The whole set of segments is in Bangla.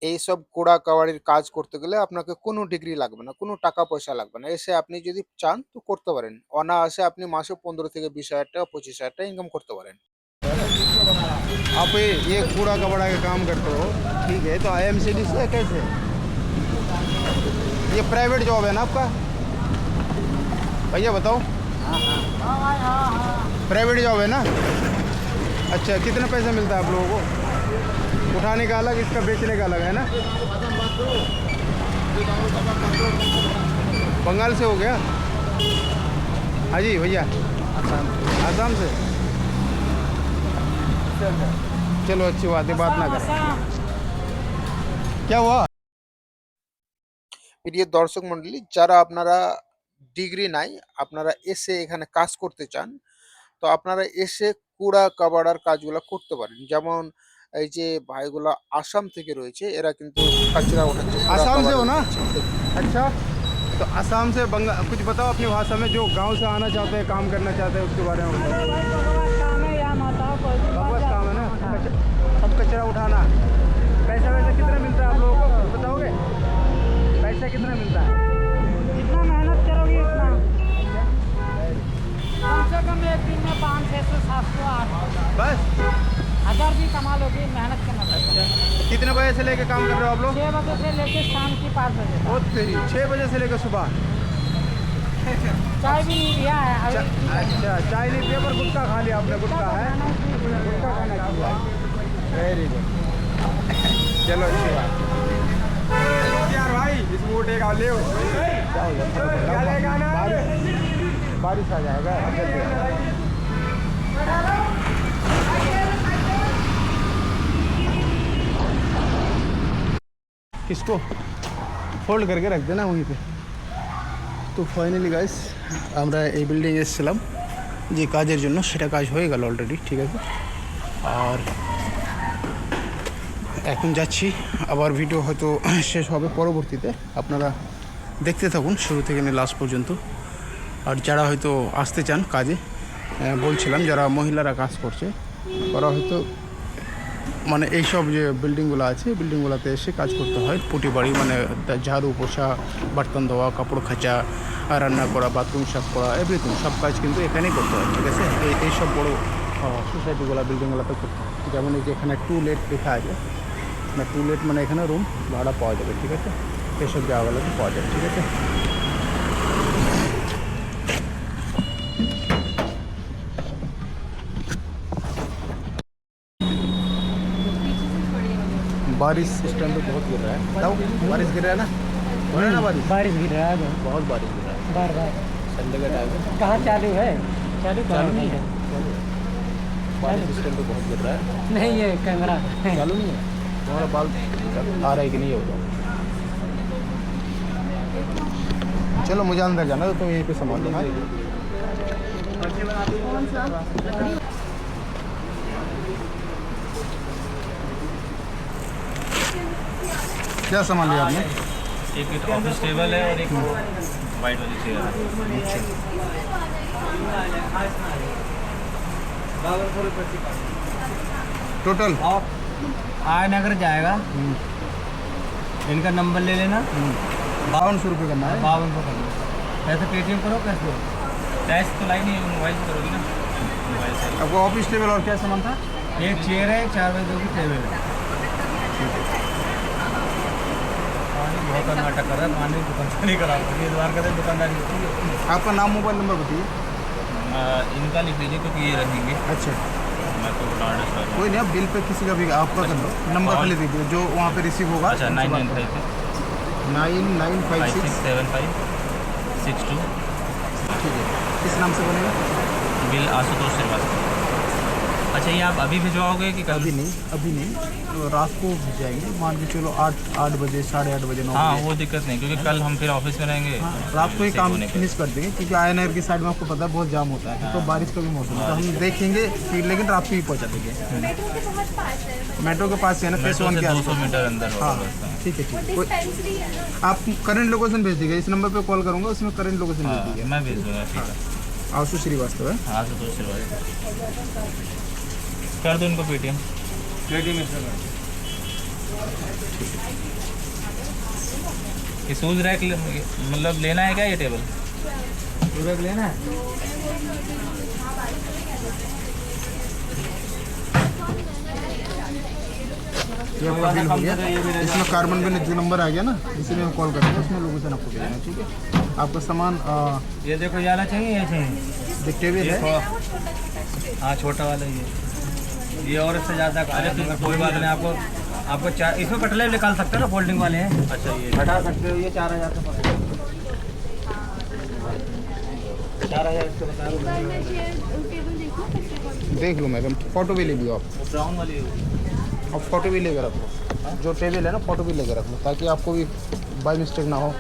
এইসব কুড়া কাওয়াড়ির কাজ করতে গেলে আপনাকে কোনো ডিগ্রি লাগবে না, কোনো টাকা পয়সা লাগবে না। এসে আপনি যদি চান তো করতে পারেন। অনায়াসে আপনি মাসে 15 থেকে 20,000 টাকা 25,000 টাকা ইনকাম করতে পারেন। आप ये कूड़ा कबाड़ा का काम करते हो, ठीक है, तो आईएमसीडी से कैसे? ये प्राइवेट जॉब है ना आपका भैया, बताओ। प्राइवेट जॉब है ना? अच्छा, कितना पैसा मिलता है आप लोगों को? उठाने का अलग, इसका बेचने का अलग है ना? बंगाल से हो गया? हाँ जी भैया, आसाम से। चलो अच्छी बात है, बात ना करें। क्या हुआ? প্রিয় দর্শক মন্ডলী, যারা আপনারা ডিগ্রি নাই, আপনারা এসে এখানে কাজ করতে চান, তো আপনারা এসে কুড়া কাবাড়ার কাজগুলো করতে পারেন। যেমন এই যে ভাইগুলা আসাম থেকে রয়েছে, এরা কিন্তু কাচরা ওঠাচ্ছে, কুড়া आसाम से কাবাড়া हो ना? উঠাচ্ছে। अच्छा, तो आसाम से बंगाल, कुछ बताओ अपनी भाषा में, जो गांव से आना चाहते हैं, काम करना चाहते हैं, उसके बारे में बताओ। बकवास काम है ना? सब कचरा उठाना। पैसा वैसा कितना मिलता है आप लोगों को, कुछ बताओगे? पैसा कितना मिलता है? जितना मेहनत करोगे उतना कम से कम एक दिन में 500 700 800 बस? हजार भी कमा लोगे, मेहनत करना पड़ेगा। कितने बजे से लेके काम कर रहे हो आप लोग? 6 बजे से लेके शाम की 5 बजे तक। बहुत तेरी, 6 बजे से लेकर सुबह। चाय भी नहीं लिया है अभी। अच्छा, चाय नहीं पिया पर गुटखा खा लिया आपने? गुटखा है, गुटखा खाना चाहिए। वेरी गुड, चलो अच्छी बात यार भाई। इस मोटे का ले बारिश आ जाएगा। किसको फोल्ड करके रख देना वहीं पे। তো ফাইনালি গাইস, আমরা এই বিল্ডিংয়ে এসেছিলাম যে কাজের জন্য, সেটা কাজ হয়ে গেল অলরেডি, ঠিক আছে। আর এখন যাচ্ছি, আবার ভিডিও হয়তো শেষ হবে পরবর্তীতে, আপনারা দেখতে থাকুন শুরু থেকে নিয়ে লাস্ট পর্যন্ত। আর যারা হয়তো আসতে চান কাজে, বলছিলাম যারা মহিলারা কাজ করছে, ওরা হয়তো মানে এইসব যে বিল্ডিংগুলো আছে, বিল্ডিংগুলোতে এসে কাজ করতে হয়। পুটি বাড়ি মানে ঝাড়ু পোছা, বার্তন ধোয়া, কাপড় খাঁচা, রান্না করা, বাথরুম সাফ করা, এভরিথিং, সব কাজ কিন্তু এখানেই করতে হয়, ঠিক আছে। এইসব বড়ো সোসাইটিগুলো, বিল্ডিংগুলোতে করতে হয়। যেমন এই যে এখানে টু লেট লেখা আছে, না টু লেট মানে এখানে রুম ভাড়া পাওয়া যাবে, ঠিক আছে। এইসব জায়গাগুলোতে পাওয়া যাবে, ঠিক আছে। बारिश इस टाइम पे बहुत गिर रहा है, बताओ। बारिश गिर रहा है ना? हो रहा है ना बारिश? बारिश गिर रहा है बहुत बारिश गिर रहा है। बार बार। संडे का टाइम है, कहाँ चालू है? चालू नहीं है। बारिश इस टाइम पे बहुत गिर रहा है। नहीं है कैमरा चालू नहीं है। तुम्हारा बाल आ रहा है कि नहीं होगा? चलो मुझे अंदर जाना, तो तुम यहीं पे संभाल लो। क्या सामान लिया आपने? एक ऑफिस टेबल है और एक वाइट वाली चेयर है। टोटल आय नगर जाएगा, इनका नंबर ले लेना। 5200 रुपये करना है। 5200 करना। पैसे पेटीएम करो, कैश दो। कैश तो लाई नहीं, मोबाइल से करोगी ना, मोबाइल से। आपको ऑफिस टेबल और क्या सामान था? एक चेयर है, 4 बजे की टेबल है। बहुत नाटक कर रहा है, पानी दुकान से नहीं करा, ये द्वार का दुकानदारी होती है। आपका नाम, मोबाइल नंबर बताइए। इनका लिख लीजिए क्योंकि ये रहेंगे। अच्छा, मैं तो कार्ड कोई नहीं, आप बिल पे किसी का भी आपका कर लो, नंबर खाली दीजिए जो वहाँ पे रिसीव होगा। अच्छा, 9956 9956 5675 62। ठीक है, किस नाम से बनेगा? बिल आशुतोष श्रीवास्तव। अच्छा, ये आप अभी भिजवाओगे कि कल? अभी नहीं, अभी नहीं, तो रात को जाएंगे, मान के चलो 8 बजे, 8:30 बजे, 9 हाँ, बजे। वो दिक्कत नहीं, क्योंकि कल हम फिर ऑफिस में रहेंगे। हाँ, रात को ही सेव काम होने के। फिनिश कर देंगे, क्योंकि आयनगर की साइड में आपको पता है बहुत जाम होता है, तो बारिश का भी मौसम है, तो हम देखेंगे फिर, लेकिन रात को ही पहुँचा देंगे। मेट्रो के पास है ना, फेस 1 के 200 आसपास। मीटर अंदर होगा हाँ, रास्ता। ठीक है, ठीक है। आप करंट लोकेशन भेज दीजिए, इस नंबर पे कॉल करूँगा, उसमें करंट लोकेशन भेज हाँ, दीजिए। मैं भेज दूँगा, ठीक है। आशु श्रीवास्तव है। हाँ, आशुतोष श्रीवास्तव। कर दो इनको पेटीएम। ये शूज रैक मतलब लेना है क्या ये टेबल? पूरा लेना है। ये आपका बिल हो गया। इसमें कार्बन बिल जो नंबर आ गया ना, इसी में कॉल करेंगे, उसमें लोकेशन आपको दे देना, ठीक है। आपका सामान ये देखो, ये वाला चाहिए, ये चाहिए। एक टेबल है, हाँ, छोटा वाला ये और इससे ज़्यादा का है, मगर कोई बात नहीं। आपको चार इसमें कटले निकाल सकते हो ना, फोल्डिंग वाले हैं। अच्छा ये हटा सकते हो। ये 4000 का पड़ेगा। 4000 इसको बता रहा हूँ। देख लो मैडम, फोटो भी ले लियो आप। वो ब्राउन वाली होगी। अब फोटो भी लेकर रखो, जो टेबल है ना फोटो भी लेकर रख लो, ताकि आपको भी बाय मिस्टेक ना हो।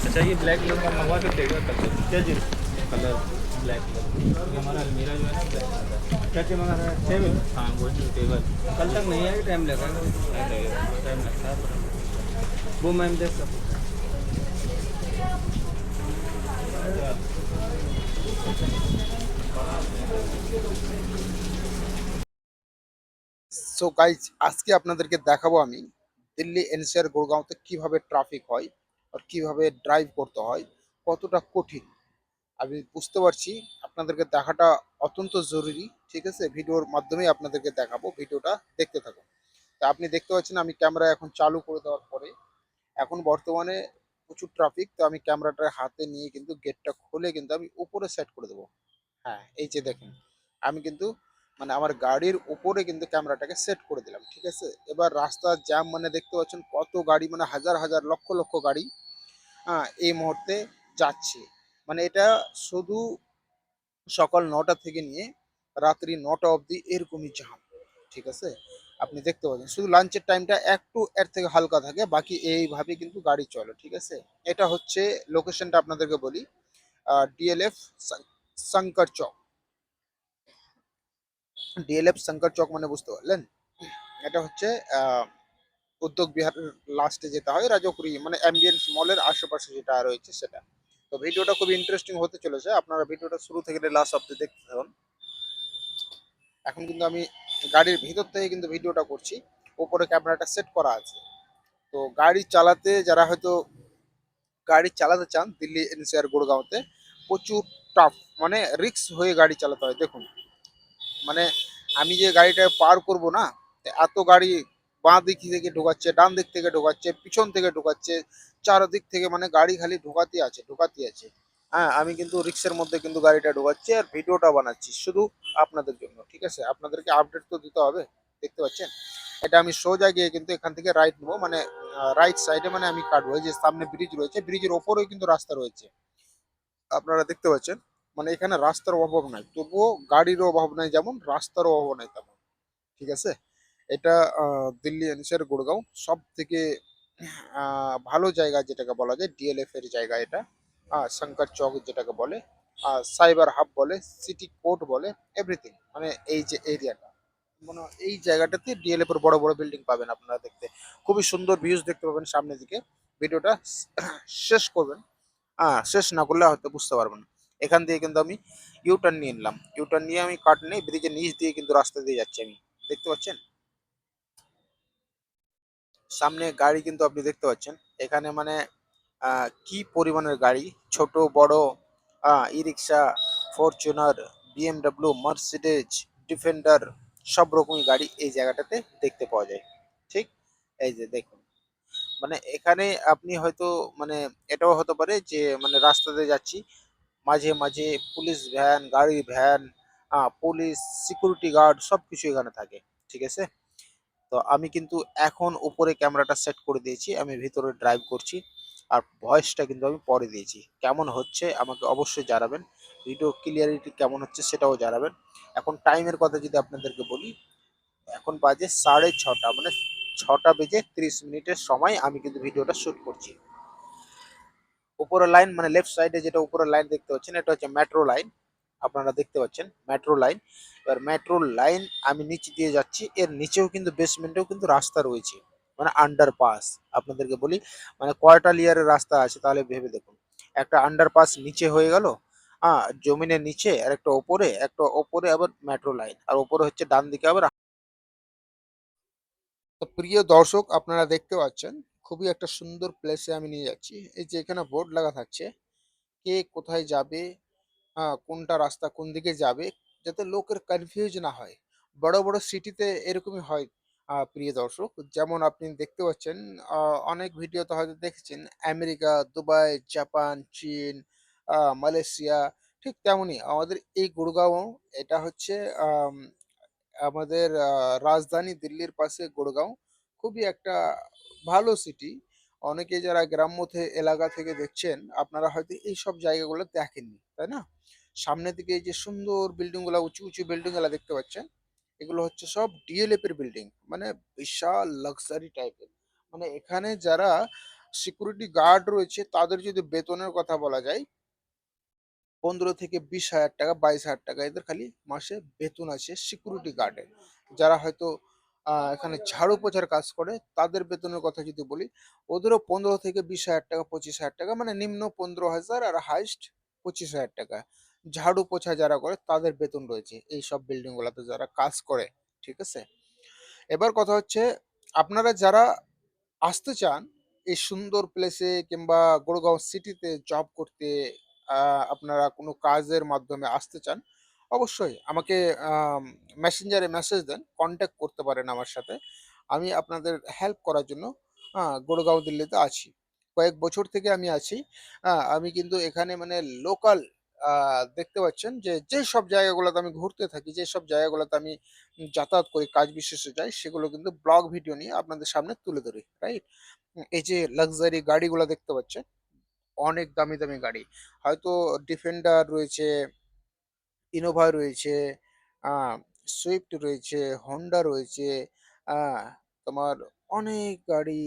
अच्छा ये ब्लैक कलर का मंगवा के देगा कलर क्या जी? Colour black colour. ये हमारा अलमीरा जो है ना ब्लैक कलर। क्या क्या मंगा रहे हैं? टेबल हाँ वो टेबल कल तक नहीं है, टाइम लगेगा। टाइम लगता है। वो मैम देख सकते। সো গাইজ, আজকে আপনাদেরকে দেখাবো আমি দিল্লি এনসিআর গুড়গাঁওতে কিভাবে ট্রাফিক হয় আর কিভাবে ড্রাইভ করতে হয়, কতটা কঠিন। আমি বুঝতে পারছি আপনাদেরকে দেখাটা অত্যন্ত জরুরি, ঠিক আছে। ভিডিওর মাধ্যমে আপনাদেরকে দেখাবো, ভিডিওটা দেখতে থাকুন। তা আপনি দেখতে পাচ্ছেন আমি ক্যামেরা এখন চালু করে দেওয়ার পরে এখন বর্তমানে প্রচুর ট্রাফিক, তো আমি ক্যামেরাটা হাতে নিয়ে কিন্তু গেটটা খুলে কিন্তু আমি উপরে সেট করে দেবো। হ্যাঁ, এই যে দেখুন, আমি কিন্তু মানে আমার গাড়ির উপরে কিন্তু ক্যামেরাটাকে সেট করে দিলাম, ঠিক আছে। এবার রাস্তার জ্যাম মানে দেখতে পাচ্ছেন কত গাড়ি, মানে হাজার হাজার লক্ষ লক্ষ গাড়ি এই মুহূর্তে যাচ্ছে। মানে এটা শুধু সকাল ৯টা থেকে নিয়ে রাত্রি ৯টা অবধি এরকমই জ্যাম, ঠিক আছে। আপনি দেখতে পাচ্ছেন শুধু লাঞ্চের টাইমটা একটু এর থেকে হালকা থাকে, বাকি এইভাবে কিন্তু গাড়ি চলে, ঠিক আছে। এটা হচ্ছে লোকেশনটা আপনাদেরকে বলি, ডিএলএফ শঙ্কর চক। ডিএলএফ শঙ্কর চক মানে বুঝতে পারলেন, এটা হচ্ছে উদ্যোগ বিহারের লাস্টে যেটা হয় রাজকুড়ি, মানে অ্যাম্বিয়েন্স মলের আশেপাশে যেটা রয়েছে সেটা। তো ভিডিওটা খুব ইন্টারেস্টিং হতে চলেছে, আপনারা ভিডিওটা শুরু থেকে লাস্ট অব্দি দেখতে থাকুন। এখন কিন্তু আমি গাড়ির ভিতর থেকে কিন্তু ভিডিওটা করছি, উপরে ক্যামেরাটা সেট করা আছে। তো গাড়ি চালাতে যারা হয়তো গাড়ি চালাতে চান দিল্লি এনসিআর গুড়গাঁওতে, প্রচুর টাফ, মানে রিস্ক হয়ে গাড়ি চালাতে হয়। দেখুন, মানে আমি যে গাড়িটা পার করব না, এত গাড়ি বাঁ দিক থেকে ঢোকাচ্ছে, ডান দিক থেকে ঢোকাচ্ছে, পিছন থেকে ঢোকাচ্ছে, চারদিক থেকে মানে গাড়ি খালি ঢোকাতে আছে ঢোকাতে আছে। হ্যাঁ, আমি কিন্তু রিক্সের মধ্যে কিন্তু গাড়িটা ঢোকাচ্ছি আর ভিডিওটা বানাচ্ছি শুধু আপনাদের জন্য, ঠিক আছে। আপনাদেরকে আপডেট তো দিতে হবে। দেখতে পাচ্ছেন, এটা আমি সোজা গিয়ে কিন্তু এখান থেকে রাইট নেবো, মানে রাইট সাইডে মানে আমি কাটবো। এই যে সামনে ব্রিজ রয়েছে, ব্রিজের ওপরেও কিন্তু রাস্তা রয়েছে, আপনারা দেখতে পাচ্ছেন। মানে এখানে রাস্তার অভাব নাই, তবুও গাড়িরও অভাব নাই যেমন, রাস্তারও অভাব নাই তেমন, ঠিক আছে। এটা দিল্লি এনসিআর গুড়গাঁও সব থেকে ভালো জায়গা যেটাকে বলা যায়, ডিএলএফ এর জায়গা এটা। শঙ্কর চক যেটাকে বলে, সাইবার হাব বলে, সিটি কোর্ট বলে, এভরিথিং। মানে এই যে এরিয়াটা, মানে এই জায়গাটাতে ডিএলএফ এর বড় বড় বিল্ডিং পাবেন আপনারা দেখতে, খুবই সুন্দর ভিউজ দেখতে পাবেন সামনের দিকে। ভিডিওটা শেষ করবেন, শেষ না করলে হয়তো বুঝতে পারবেন না। এখান দিয়ে কিন্তু আমি ইউটার্ন নিয়ে নিলাম, ইউটার্ন নিয়ে আমি কাট নেই, ব্রিজের নিচ দিয়ে কিন্তু রাস্তা দিয়ে যাচ্ছি আমি, দেখতে পাচ্ছেন। সামনে গাড়ি কিন্তু আপনি দেখতে পাচ্ছেন এখানে, মানে কি পরিমাণের গাড়ি, ছোট বড়, ই রিক্সা, ফরচুনার, বিএমডব্লিউ, মার্সিডিজ, ডিফেন্ডার, সব রকমই গাড়ি এই জায়গাটাতে দেখতে পাওয়া যায়, ঠিক। এই যে দেখুন, মানে এখানে আপনি হয়তো মানে এটাও হতে পারে যে মানে রাস্তাতে যাচ্ছি, মাঝে মাঝে পুলিশ ভ্যান, গাড়ি ভ্যান, পুলিশ, সিকিউরিটি গার্ড সবকিছু এখানে থাকে, ঠিক আছে। তো আমি কিন্তু এখন উপরে ক্যামেরাটা সেট করে দিয়েছি, আমি ভিতরে ড্রাইভ করছি, আর ভয়েসটা কিন্তু আমি পরে দিয়েছি। কেমন হচ্ছে আমাকে অবশ্যই জানাবেন, ভিডিও ক্লিয়ারিটি কেমন হচ্ছে সেটাও জানাবেন। এখন টাইমের কথা যদি আপনাদেরকে বলি, এখন বাজে 6:30, মানে 6:30 সময় আমি কিন্তু ভিডিওটা শুট করছি। উপরের লাইন মানে লেফট সাইডে যেটা উপরের লাইন দেখতে পাচ্ছেন, এটা হচ্ছে মেট্রো লাইন, আপনারা দেখতে পাচ্ছেন মেট্রো লাইন। এবার মেট্রো লাইন আমি নিচে দিয়ে যাচ্ছি, এর নিচেও কিন্তু বেসমেন্টেও কিন্তু রাস্তা রয়েছে, মানে আন্ডারপাস। আপনাদেরকে বলি মানে কয়টা লেয়ারের রাস্তা আছে তাহলে ভেবে দেখুন। একটা আন্ডারপাস নিচে হয়ে গেল, জমিনের নিচে, আর একটা ওপরে, একটা ওপরে আবার মেট্রো লাইন, আর ওপরে হচ্ছে ডান দিকে আবার তো প্রিয় দর্শক আপনারা দেখতে পাচ্ছেন খুবই একটা সুন্দর প্লেসে আমি নিয়ে যাচ্ছি। এই যে এখানে বোর্ড লাগা থাকছে কে কোথায় যাবে, কোনটা রাস্তা কোন দিকে যাবে যাতে লোকের কনফিউজ না হয়। বড়, বড় সিটিতে এরকমই হয় প্রিয় দর্শক। যেমন আপনি দেখতে পাচ্ছেন আ অনেক ভিডিওতে হয়তো দেখেছেন আমেরিকা, দুবাই, জাপান, চীন, মালয়েশিয়া ঠিক তেমনই আমাদের এই গুড়গাঁও এটা হচ্ছে আম আমাদের রাজধানী দিল্লির পাশে গুড়গাঁও। খুবই একটা ভালো সিটি। অনেকে যারা এলাকা থেকে দেখছেন, আপনারা হয়তো এইসব জায়গাগুলো দেখেননি, তাই না? সামনের দিকে এই যে সুন্দর বিল্ডিং গুলা, উঁচু, উঁচু বিল্ডিং গুলা দেখতে পাচ্ছেন, এগুলো হচ্ছে সব ডিএলএফ এর বিল্ডিং। মানে বিশাল লাক্সারি টাইপের। মানে এখানে যারা সিকিউরিটি গার্ড রয়েছে, তাদের যদি বেতনের কথা বলা যায় ১৫ থেকে ২০,০০০ টাকা, ২২,০০০ টাকা এদের খালি মাসে বেতন আছে সিকিউরিটি গার্ডের। যারা হয়তো এখানে ঝাড়ু পোছার কাজ করে তাদের বেতনের কথা যদি বলি, ওদেরও ১৫ থেকে ২০,০০০ টাকা, ২৫,০০০ টাকা মানে নিম্ন ১৫,০০০ আর হাইয়েস্ট ২৫,০০০ টাকা। ঝাড়ু পোছা যারা করে তাদের বেতন রয়েছে এইসব বিল্ডিং গুলাতে যারা কাজ করে। ঠিক আছে? এবার কথা হচ্ছে আপনারা যারা আসতে চান এই সুন্দর প্লেসে কিংবা গুড়গাঁও সিটিতে জব করতে, আপনারা কোনো কাজের মাধ্যমে আসতে চান, অবশ্যই আমাকে মেসেঞ্জারে মেসেজ দেন, কন্ট্যাক্ট করতে পারেন আমার সাথে। আমি আপনাদের হেল্প করার জন্য গুড়গাঁও দিল্লিতে আছি। কয়েক বছর থেকে আমি আছি। আমি কিন্তু এখানে মানে লোকাল দেখতে পাচ্ছেন যে যেসব জায়গাগুলোতে আমি ঘুরতে থাকি, যেসব জায়গাগুলোতে আমি যাতায়াত করি, কাজ বিশেষে যাই, সেগুলো কিন্তু ব্লগ ভিডিও নিয়ে আপনাদের সামনে তুলে ধরি, রাইট? এই যে লাক্সারি গাড়িগুলা দেখতে পাচ্ছেন, অনেক দামি, দামি গাড়ি। হয়তো ডিফেন্ডার রয়েছে, ইনোভা রয়েছে, আ সুইফট রয়েছে, হোন্ডা রয়েছে, আ তোমার অনেক গাড়ি